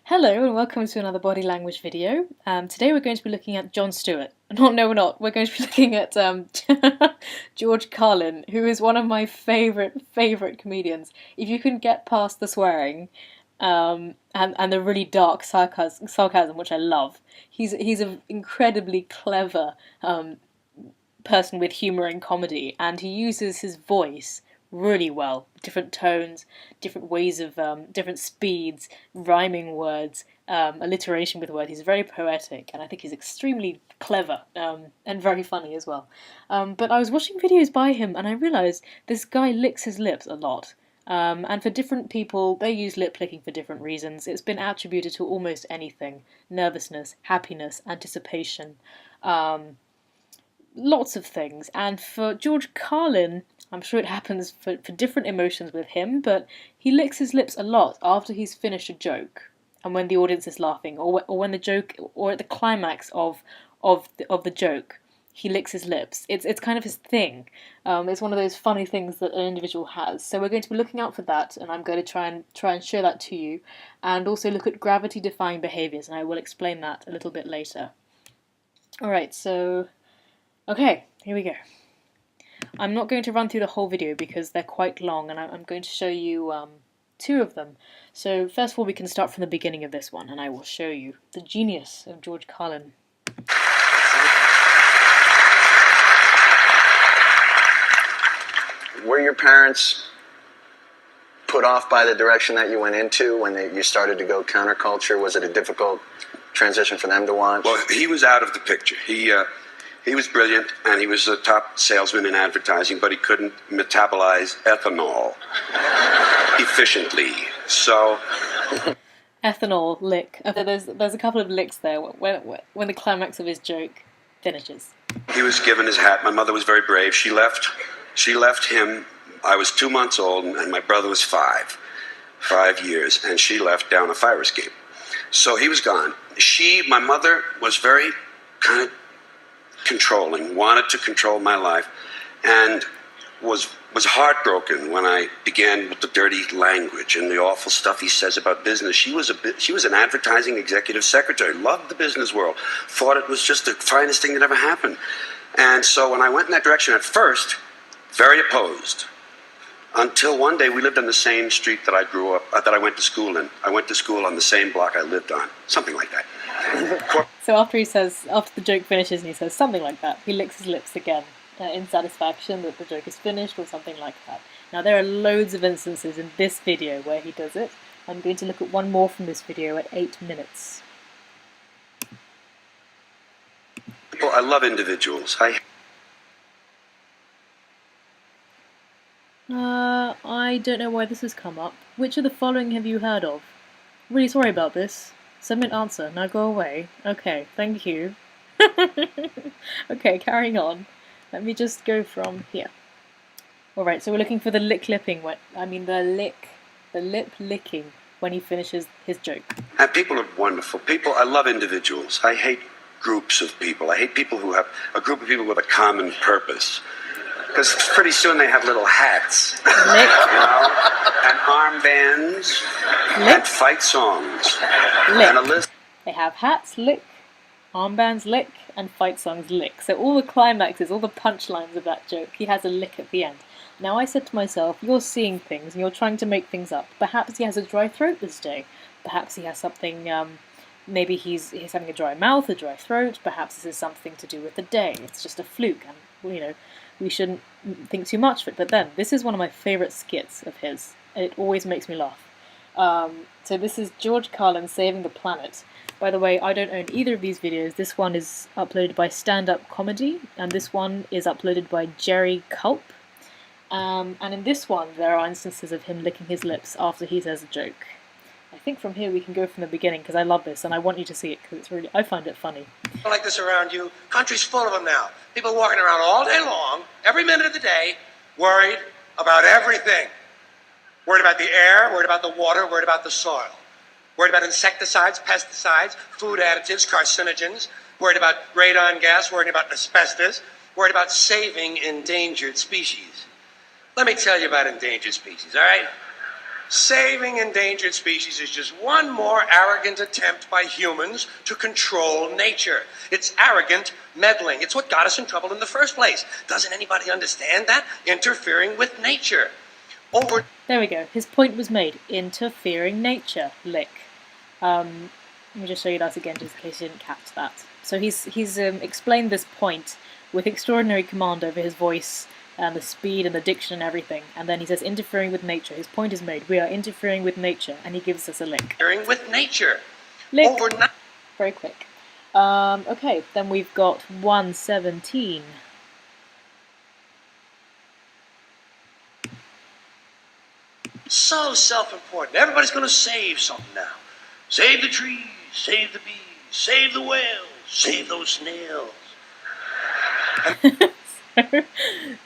Hello and welcome to another body language video. Today we're going to be looking at Jon Stewart. No, we're not. We're going to be looking at George Carlin, who is one of my favourite comedians. If you can get past the swearing and the really dark sarcasm, which I love, he's an incredibly clever person with humour and comedy, and he uses his voice really well. Different tones, different ways of, different speeds, rhyming words, alliteration with words. He's very poetic, and I think he's extremely clever and very funny as well. But I was watching videos by him, and I realised this guy licks his lips a lot. And for different people, they use lip licking for different reasons. It's been attributed to almost anything: nervousness, happiness, anticipation, lots of things. And for George Carlin, I'm sure it happens for different emotions with him, but he licks his lips a lot after he's finished a joke, and when the audience is laughing, or when the joke, or at the climax of the joke, he licks his lips. It's kind of his thing. It's one of those funny things that an individual has. So we're going to be looking out for that, and I'm going to try and show that to you, and also look at gravity-defying behaviours, and I will explain that a little bit later. All right, so okay, here we go. I'm not going to run through the whole video because they're quite long, and I'm going to show you two of them. So first of all, we can start from the beginning of this one, and I will show you the genius of George Carlin. Were your parents put off by the direction that you went into when you started to go counterculture? Was it a difficult transition for them to watch? Well, he was out of the picture. He was brilliant, and he was a top salesman in advertising, but he couldn't metabolize ethanol efficiently. So, Ethanol lick. There's a couple of licks there when the climax of his joke finishes. He was given his hat. My mother was very brave. She left him. I was 2 months old, and my brother was 5 years, and she left down a fire escape. So he was gone. My mother was very kind of controlling, wanted to control my life, and was heartbroken when I began with the dirty language and the awful stuff he says about business. She was an advertising executive secretary, loved the business world, thought it was just the finest thing that ever happened. And so when I went in that direction at first, very opposed, until one day we lived on the same street that I grew up, that I went to school in. I went to school on the same block I lived on, something like that. So after the joke finishes and he says something like that, he licks his lips again in satisfaction that the joke is finished or something like that. Now there are loads of instances in this video where he does it. I'm going to look at one more from this video at 8 minutes. I love individuals. I don't know why this has come up. Which of the following have you heard of? Really sorry about this. Submit answer. Now go away. Okay, thank you. Okay, carrying on. Let me just go from here. Alright, so we're looking for the lip licking when he finishes his joke. And people are wonderful. I love individuals. I hate groups of people. I hate people who have a group of people with a common purpose. Because pretty soon they have little hats, and armbands, and fight songs, and a list. They have hats, lick, armbands, lick, and fight songs, lick. So all the climaxes, all the punchlines of that joke, he has a lick at the end. Now I said to myself, you're seeing things and you're trying to make things up. Perhaps he has a dry throat this day. Perhaps he has something, maybe he's having a dry mouth, a dry throat. Perhaps this is something to do with the day. It's just a fluke, and we shouldn't think too much of it. But then, this is one of my favourite skits of his. It always makes me laugh. So this is George Carlin saving the planet. By the way, I don't own either of these videos. This one is uploaded by Stand Up Comedy, and this one is uploaded by Jerry Culp. And in this one, there are instances of him licking his lips after he says a joke. I think from here we can go from the beginning, because I love this, and I want you to see it, because I find it funny. Like this around you, country's full of them now. People walking around all day long, every minute of the day, worried about everything. Worried about the air, worried about the water, worried about the soil. Worried about insecticides, pesticides, food additives, carcinogens. Worried about radon gas, worried about asbestos. Worried about saving endangered species. Let me tell you about endangered species, all right? Saving endangered species is just one more arrogant attempt by humans to control nature. It's arrogant meddling. It's what got us in trouble in the first place. Doesn't anybody understand that? Interfering with nature. There we go. His point was made. Interfering nature. Lick. Let me just show you that again, just in case you didn't catch that. So he's explained this point with extraordinary command over his voice and the speed and the diction and everything. And then he says, interfering with nature. His point is made. We are interfering with nature. And he gives us a lick. Interfering with nature. Lick. Very quick. Okay, then we've got 117. So self-important. Everybody's going to save something now. Save the trees, save the bees, save the whales, save those snails.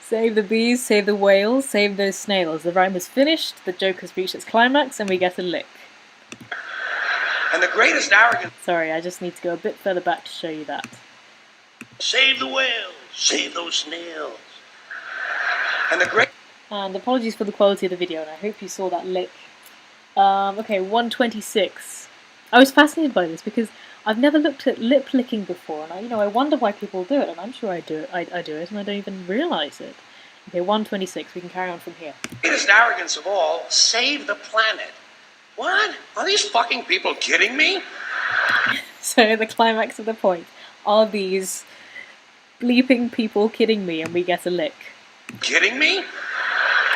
Save the bees, save the whales, save those snails. The rhyme is finished, the joke has reached its climax, and we get a lick. And the greatest arrogance... Sorry, I just need to go a bit further back to show you that. Save the whales, save those snails. And apologies for the quality of the video, and I hope you saw that lick. Okay, 126. I was fascinated by this because I've never looked at lip licking before, and I wonder why people do it, and I'm sure I do it, and I don't even realise it. Okay, 126. We can carry on from here. The greatest arrogance of all, save the planet. What? Are these fucking people kidding me? So the climax of the point, are these bleeping people kidding me, and we get a lick. Kidding me?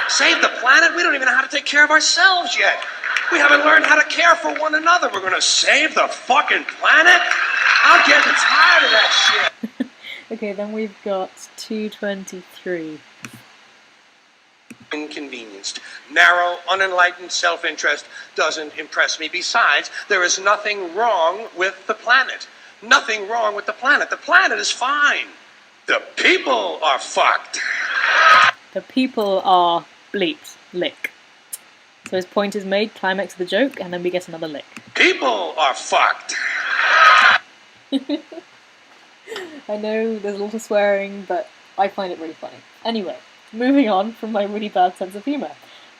Save the planet? We don't even know how to take care of ourselves yet. We haven't learned how to care for one another. We're going to save the fucking planet? I'm getting tired of that shit. Okay, then we've got 223. Inconvenienced. Narrow, unenlightened self-interest doesn't impress me. Besides, there is nothing wrong with the planet. Nothing wrong with the planet. The planet is fine. The people are fucked. The people are bleeped. Lick. So his point is made, climax of the joke, and then we get another lick. People are fucked. I know there's a lot of swearing, but I find it really funny. Anyway, moving on from my really bad sense of humour.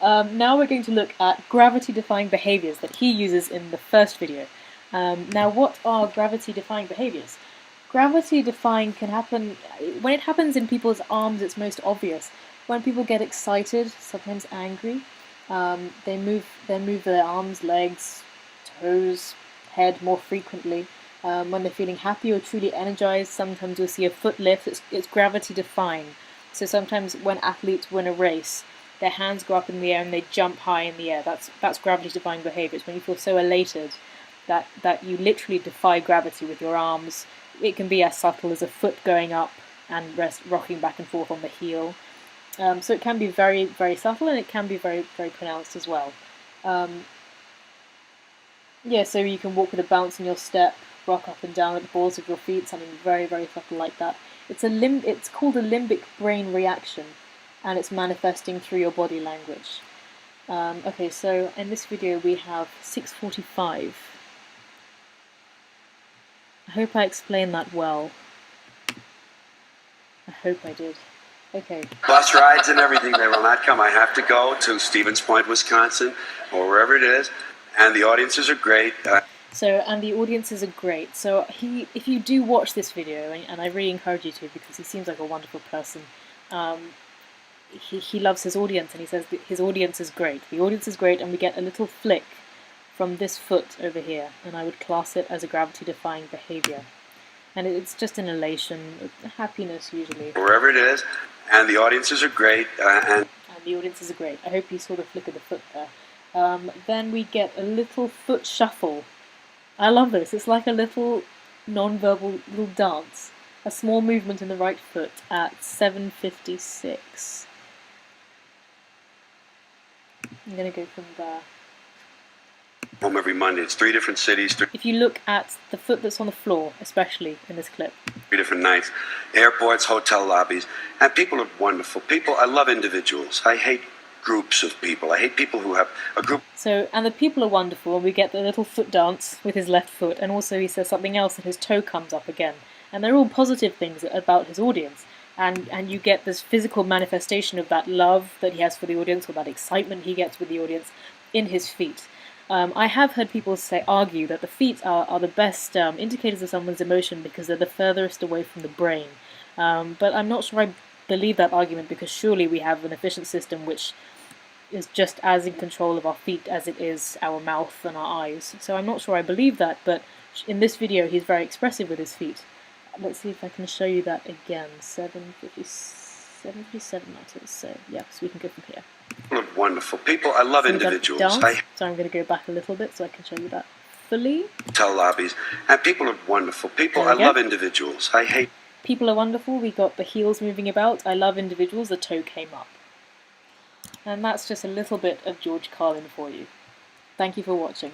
Now we're going to look at gravity-defying behaviours that he uses in the first video. Now, what are gravity-defying behaviours? Gravity-defying can happen... When it happens in people's arms, it's most obvious. When people get excited, sometimes angry, they move their arms, legs, toes, head more frequently. When they're feeling happy or truly energized, sometimes you'll see a foot lift. It's gravity-defying. So sometimes when athletes win a race, their hands go up in the air and they jump high in the air. That's gravity-defying behavior. It's when you feel so elated that you literally defy gravity with your arms. It can be as subtle as a foot going up and rocking back and forth on the heel. So it can be very, very subtle, and it can be very, very pronounced as well. Yeah, so you can walk with a bounce in your step, rock up and down at the balls of your feet, something very, very subtle like that. It's called a limbic brain reaction, and it's manifesting through your body language. Okay, so in this video we have 645. I hope I explained that well. I hope I did. Okay. Bus rides and everything, they will not come. I have to go to Stevens Point, Wisconsin, or wherever it is, and the audiences are great. And the audiences are great. So if you do watch this video, and I really encourage you to, because he seems like a wonderful person, he loves his audience, and he says that his audience is great. The audience is great, and we get a little flick from this foot over here, and I would class it as a gravity-defying behavior. And it's just an elation, happiness usually. Wherever it is, and the audiences are great. And the audiences are great. I hope you saw the flick of the foot there. Then we get a little foot shuffle. I love this. It's like a little non-verbal little dance. A small movement in the right foot at 7:56. I'm going to go from there. Home every Monday. It's 3 different cities, If you look at the foot that's on the floor, especially in this clip. 3 different nights. Airports, hotel lobbies. And people are wonderful. I love individuals. I hate groups of people. I hate people who have a group. So, and the people are wonderful. We get the little foot dance with his left foot, and also he says something else and his toe comes up again. And they're all positive things about his audience. And you get this physical manifestation of that love that he has for the audience, or that excitement he gets with the audience. in his feet. I have heard people argue that the feet are the best indicators of someone's emotion because they're the furthest away from the brain. But I'm not sure I believe that argument, because surely we have an efficient system which is just as in control of our feet as it is our mouth and our eyes. So I'm not sure I believe that, but in this video he's very expressive with his feet. Let's see if I can show you that again. 757 that is, so yeah, so we can go from here. People are wonderful people. I love individuals. So I'm going to go back a little bit so I can show you that fully. Hotel lobbies. And people are wonderful people. I love individuals. I hate... People are wonderful. We got the heels moving about. I love individuals. The toe came up. And that's just a little bit of George Carlin for you. Thank you for watching.